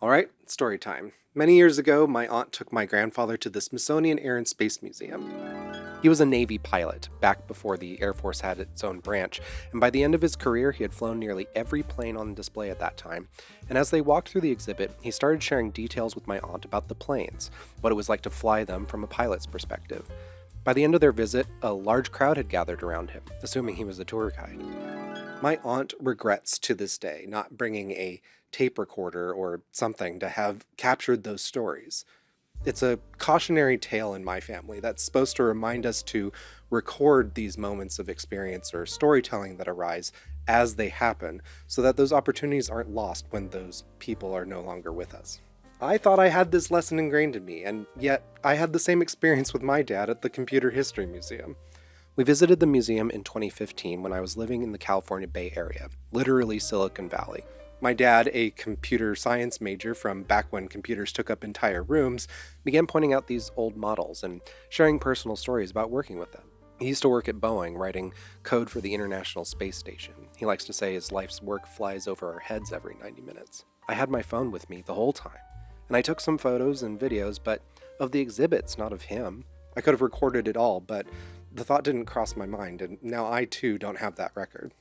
All right, story time. Many years ago, my aunt took my grandfather to the Smithsonian Air and Space Museum. He was a Navy pilot, back before the Air Force had its own branch, and by the end of his career, he had flown nearly every plane on display at that time. And as they walked through the exhibit, he started sharing details with my aunt about the planes, what it was like to fly them from a pilot's perspective. By the end of their visit, a large crowd had gathered around him, assuming he was a tour guide. My aunt regrets to this day not bringing a tape recorder or something to have captured those stories. It's a cautionary tale in my family that's supposed to remind us to record these moments of experience or storytelling that arise as they happen so that those opportunities aren't lost when those people are no longer with us. I thought I had this lesson ingrained in me, and yet I had the same experience with my dad at the Computer History Museum. We visited the museum in 2015 when I was living in the California Bay Area, literally Silicon Valley. My dad, a computer science major from back when computers took up entire rooms, began pointing out these old models and sharing personal stories about working with them. He used to work at Boeing, writing code for the International Space Station. He likes to say his life's work flies over our heads every 90 minutes. I had my phone with me the whole time, and I took some photos and videos, but of the exhibits, not of him. I could have recorded it all, but the thought didn't cross my mind, and now I too don't have that record.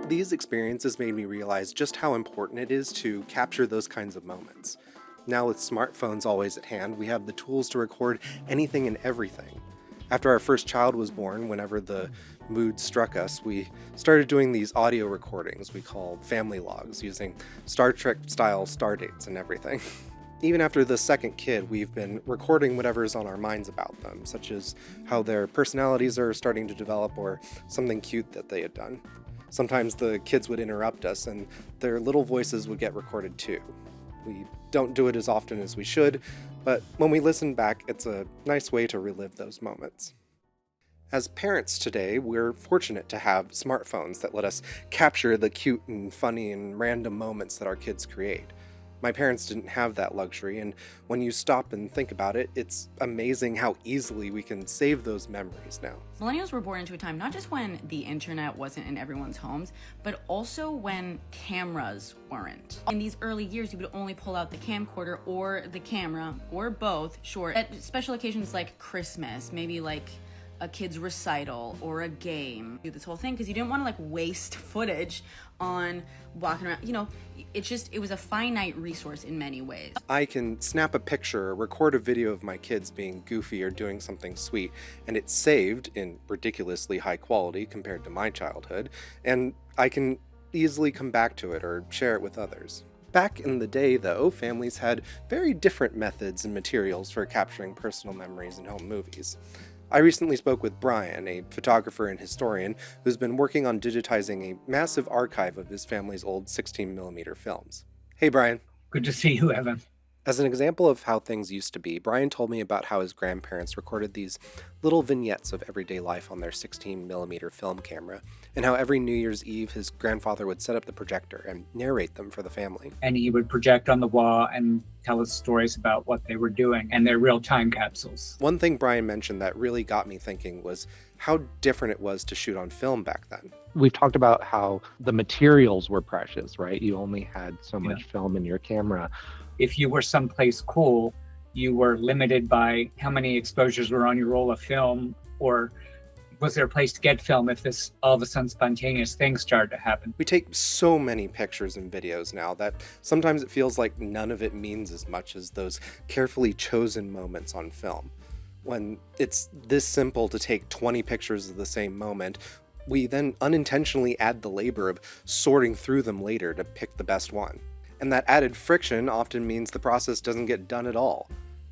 These experiences made me realize just how important it is to capture those kinds of moments. Now with smartphones always at hand, we have the tools to record anything and everything. After our first child was born, whenever the mood struck us, we started doing these audio recordings we call family logs, using Star Trek-style star dates and everything. Even after the second kid, we've been recording whatever's on our minds about them, such as how their personalities are starting to develop or something cute that they had done. Sometimes the kids would interrupt us and their little voices would get recorded too. We don't do it as often as we should, but when we listen back, it's a nice way to relive those moments. As parents today, we're fortunate to have smartphones that let us capture the cute and funny and random moments that our kids create. My parents didn't have that luxury, and when you stop and think about it, it's amazing how easily we can save those memories now. Millennials were born into a time not just when the internet wasn't in everyone's homes, but also when cameras weren't. In these early years, you would only pull out the camcorder or the camera, or both, sure, at special occasions like Christmas, maybe like a kid's recital or a game. Do this whole thing because you didn't want to like waste footage on walking around. It was a finite resource in many ways. I can snap a picture or record a video of my kids being goofy or doing something sweet, and it's saved in ridiculously high quality compared to my childhood, and I can easily come back to it or share it with others. Back in the day, though, families had very different methods and materials for capturing personal memories in home movies. I recently spoke with Brian, a photographer and historian who's been working on digitizing a massive archive of his family's old 16mm films. Hey, Brian. Good to see you, Evan. As an example of how things used to be, Brian told me about how his grandparents recorded these little vignettes of everyday life on their 16mm film camera, and how every New Year's Eve his grandfather would set up the projector and narrate them for the family. And he would project on the wall and tell us stories about what they were doing, and they're real time capsules. One thing Brian mentioned that really got me thinking was how different it was to shoot on film back then. We've talked about how the materials were precious, right? You only had so much film in your camera. If you were someplace cool, you were limited by how many exposures were on your roll of film, or was there a place to get film if this all of a sudden spontaneous things started to happen? We take so many pictures and videos now that sometimes it feels like none of it means as much as those carefully chosen moments on film. When it's this simple to take 20 pictures of the same moment, we then unintentionally add the labor of sorting through them later to pick the best one. And that added friction often means the process doesn't get done at all.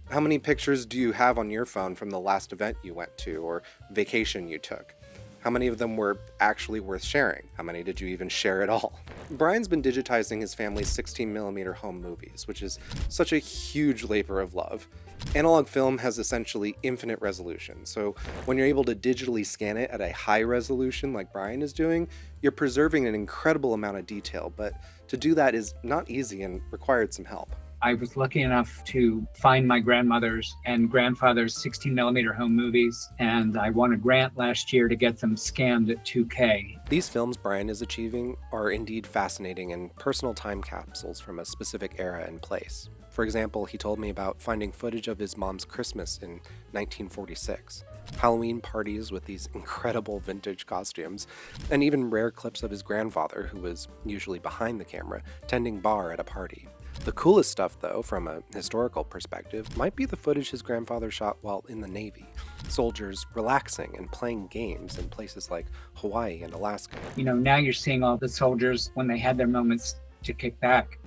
How many pictures do you have on your phone from the last event you went to or vacation you took? How many of them were actually worth sharing? How many did you even share at all? Brian's been digitizing his family's 16mm home movies, which is such a huge labor of love. Analog film has essentially infinite resolution, so when you're able to digitally scan it at a high resolution like Brian is doing, you're preserving an incredible amount of detail, but to do that is not easy and required some help. I was lucky enough to find my grandmother's and grandfather's 16mm home movies, and I won a grant last year to get them scanned at 2K. These films Brian is achieving are indeed fascinating and personal time capsules from a specific era and place. For example, he told me about finding footage of his mom's Christmas in 1946, Halloween parties with these incredible vintage costumes, and even rare clips of his grandfather, who was usually behind the camera, tending bar at a party. The coolest stuff, though, from a historical perspective, might be the footage his grandfather shot while in the Navy. Soldiers relaxing and playing games in places like Hawaii and Alaska. Now you're seeing all the soldiers when they had their moments to kick back,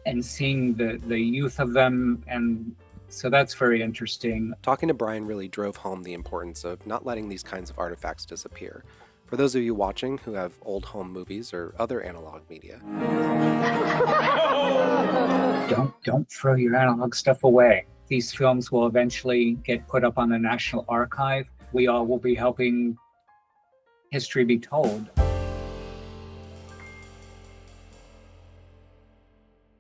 and seeing the youth of them, and so that's very interesting. Talking to Brian really drove home the importance of not letting these kinds of artifacts disappear. For those of you watching who have old home movies or other analog media, don't throw your analog stuff away. These films will eventually get put up on the National Archive. We all will be helping history be told.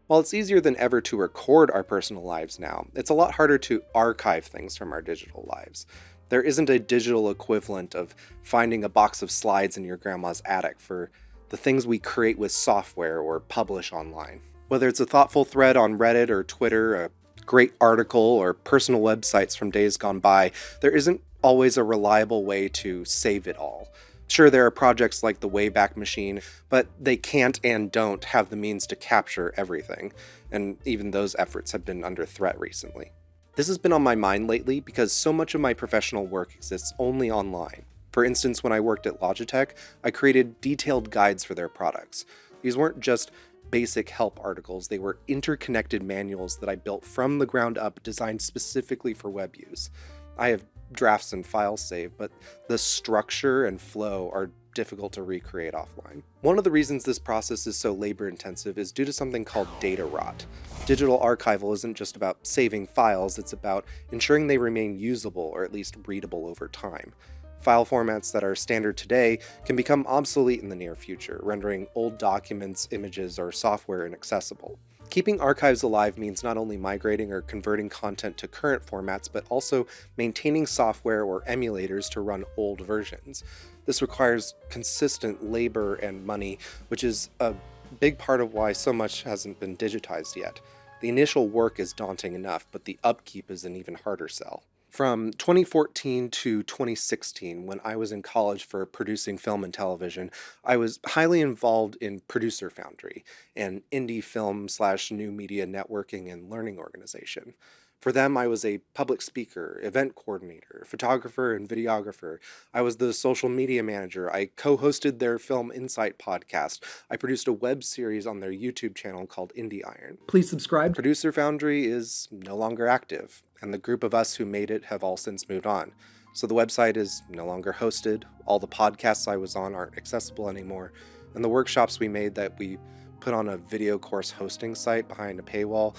While it's easier than ever to record our personal lives now, it's a lot harder to archive things from our digital lives. There isn't a digital equivalent of finding a box of slides in your grandma's attic for the things we create with software or publish online. Whether it's a thoughtful thread on Reddit or Twitter, a great article, or personal websites from days gone by, there isn't always a reliable way to save it all. Sure, there are projects like the Wayback Machine, but they can't and don't have the means to capture everything, and even those efforts have been under threat recently. This has been on my mind lately because so much of my professional work exists only online. For instance, when I worked at Logitech, I created detailed guides for their products. These weren't just basic help articles, they were interconnected manuals that I built from the ground up, designed specifically for web use. I have drafts and files saved, but the structure and flow are difficult to recreate offline. One of the reasons this process is so labor intensive is due to something called data rot. Digital archival isn't just about saving files, it's about ensuring they remain usable or at least readable over time. File formats that are standard today can become obsolete in the near future, rendering old documents, images, or software inaccessible. Keeping archives alive means not only migrating or converting content to current formats, but also maintaining software or emulators to run old versions. This requires consistent labor and money, which is a big part of why so much hasn't been digitized yet. The initial work is daunting enough, but the upkeep is an even harder sell. From 2014 to 2016, when I was in college for producing film and television, I was highly involved in Producer Foundry, an indie film/new media networking and learning organization. For them, I was a public speaker, event coordinator, photographer, and videographer. I was the social media manager. I co-hosted their Film Insight podcast. I produced a web series on their YouTube channel called Indie Iron. Please subscribe. Producer Foundry is no longer active, and the group of us who made it have all since moved on. So the website is no longer hosted, all the podcasts I was on aren't accessible anymore, and the workshops we made that we put on a video course hosting site behind a paywall,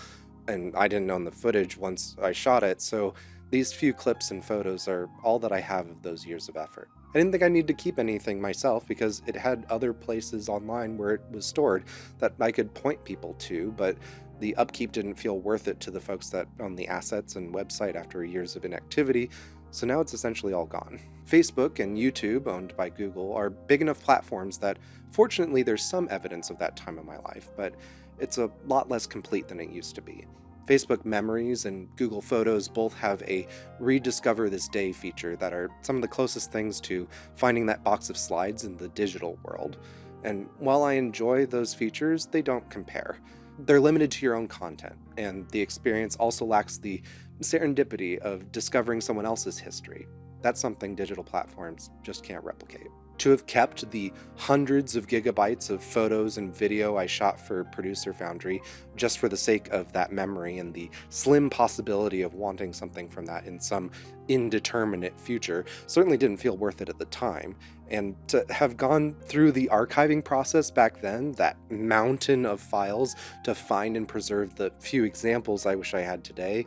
and I didn't own the footage once I shot it, so these few clips and photos are all that I have of those years of effort. I didn't think I needed to keep anything myself because it had other places online where it was stored that I could point people to, but the upkeep didn't feel worth it to the folks that own the assets and website after years of inactivity, so now it's essentially all gone. Facebook and YouTube, owned by Google, are big enough platforms that fortunately there's some evidence of that time in my life, but it's a lot less complete than it used to be. Facebook Memories and Google Photos both have a rediscover this day feature that are some of the closest things to finding that box of slides in the digital world. And while I enjoy those features, they don't compare. They're limited to your own content, and the experience also lacks the serendipity of discovering someone else's history. That's something digital platforms just can't replicate. To have kept the hundreds of gigabytes of photos and video I shot for Producer Foundry just for the sake of that memory and the slim possibility of wanting something from that in some indeterminate future certainly didn't feel worth it at the time. And to have gone through the archiving process back then, that mountain of files, to find and preserve the few examples I wish I had today,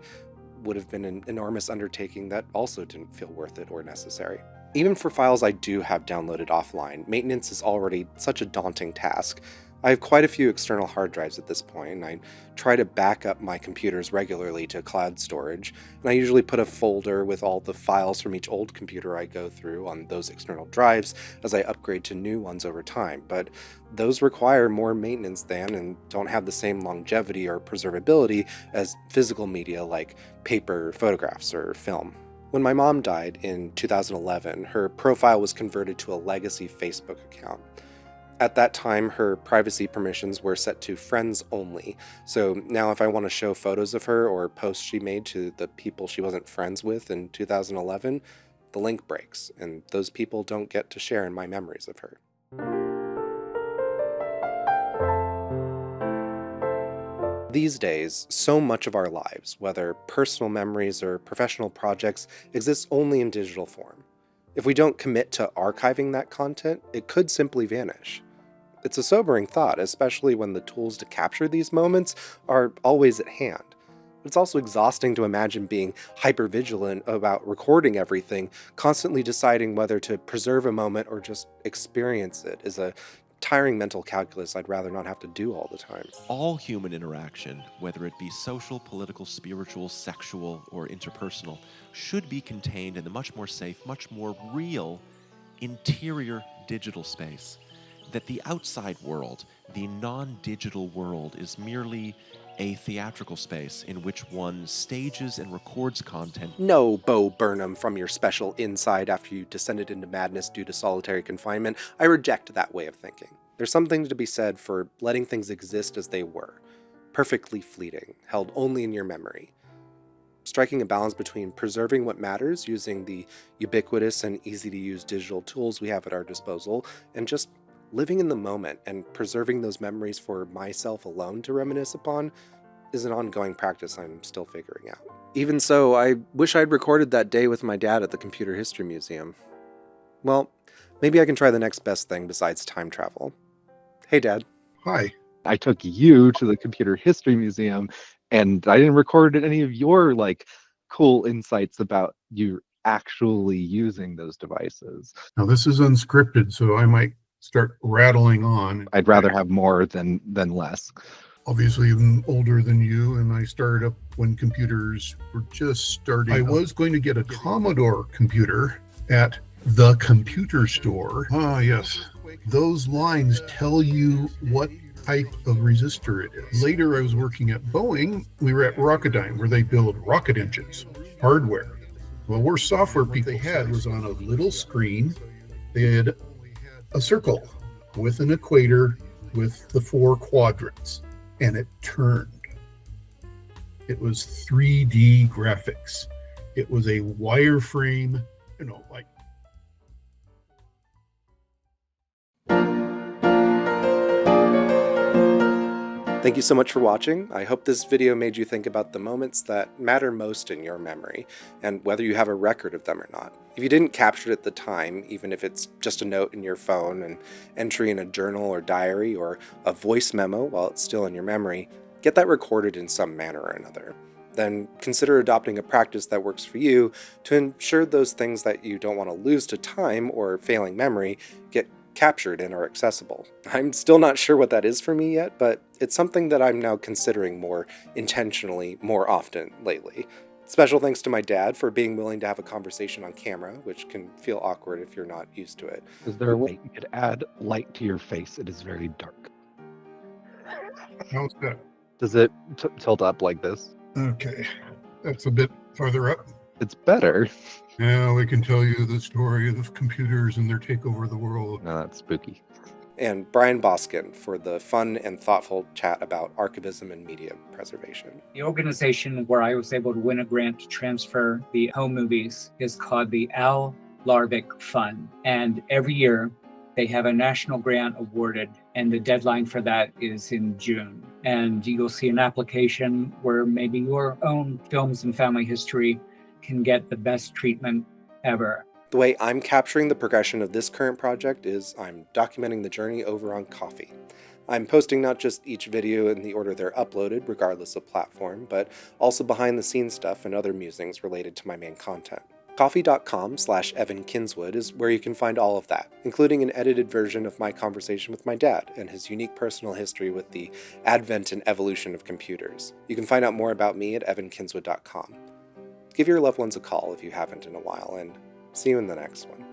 would have been an enormous undertaking that also didn't feel worth it or necessary. Even for files I do have downloaded offline, maintenance is already such a daunting task. I have quite a few external hard drives at this point, and I try to back up my computers regularly to cloud storage, and I usually put a folder with all the files from each old computer I go through on those external drives as I upgrade to new ones over time, but those require more maintenance than and don't have the same longevity or preservability as physical media like paper, photographs, or film. When my mom died in 2011, her profile was converted to a legacy Facebook account. At that time, her privacy permissions were set to friends only, so now if I want to show photos of her or posts she made to the people she wasn't friends with in 2011, the link breaks, and those people don't get to share in my memories of her. These days, so much of our lives, whether personal memories or professional projects, exists only in digital form. If we don't commit to archiving that content, it could simply vanish. It's a sobering thought, especially when the tools to capture these moments are always at hand. It's also exhausting to imagine being hyper-vigilant about recording everything, constantly deciding whether to preserve a moment or just experience it is a tiring mental calculus I'd rather not have to do all the time. All human interaction, whether it be social, political, spiritual, sexual, or interpersonal, should be contained in the much more safe, much more real, interior digital space. That the outside world, the non-digital world, is merely a theatrical space in which one stages and records content. No Bo Burnham from your special inside after you descended into madness due to solitary confinement. I reject that way of thinking. There's something to be said for letting things exist as they were, perfectly fleeting, held only in your memory. Striking a balance between preserving what matters using the ubiquitous and easy-to-use digital tools we have at our disposal, and just living in the moment and preserving those memories for myself alone to reminisce upon is an ongoing practice I'm still figuring out. Even so, I wish I'd recorded that day with my dad at the Computer History Museum. Well, maybe I can try the next best thing besides time travel. Hey, Dad. Hi. I took you to the Computer History Museum, and I didn't record any of your cool insights about you actually using those devices. Now this is unscripted, so I might start rattling on. I'd rather have more than less. Obviously, I'm older than you, and I started up when computers were just starting. I was going to get a Commodore computer at the computer store. Ah, yes. Those lines tell you what type of resistor it is. Later, I was working at Boeing. We were at Rocketdyne, where they build rocket engines, hardware. Well, worst software people had was on a little screen. They had a circle with an equator with the 4 quadrants, and it turned. It was 3D graphics. It was a wireframe, like. Thank you so much for watching. I hope this video made you think about the moments that matter most in your memory, and whether you have a record of them or not. If you didn't capture it at the time, even if it's just a note in your phone, an entry in a journal or diary, or a voice memo while it's still in your memory, get that recorded in some manner or another. Then consider adopting a practice that works for you to ensure those things that you don't want to lose to time or failing memory get captured and are accessible. I'm still not sure what that is for me yet, but it's something that I'm now considering more intentionally more often lately. Special thanks to my dad for being willing to have a conversation on camera, which can feel awkward if you're not used to it. Is there a way you could add light to your face? It is very dark. How's that? Does it tilt up like this? Okay, that's a bit farther up. It's better. Now we can tell you the story of computers and their takeover of the world. Oh, No, that's spooky. And Brian Boskind for the fun and thoughtful chat about archivism and media preservation. The organization where I was able to win a grant to transfer the home movies is called the Al Larvik Fund. And every year they have a national grant awarded, and the deadline for that is in June. And you'll see an application where maybe your own films and family history can get the best treatment ever. The way I'm capturing the progression of this current project is I'm documenting the journey over on Ko-fi. I'm posting not just each video in the order they're uploaded, regardless of platform, but also behind the scenes stuff and other musings related to my main content. Coffee.com/Evan Kinswood is where you can find all of that, including an edited version of my conversation with my dad and his unique personal history with the advent and evolution of computers. You can find out more about me at evankinswood.com. Give your loved ones a call if you haven't in a while, and see you in the next one.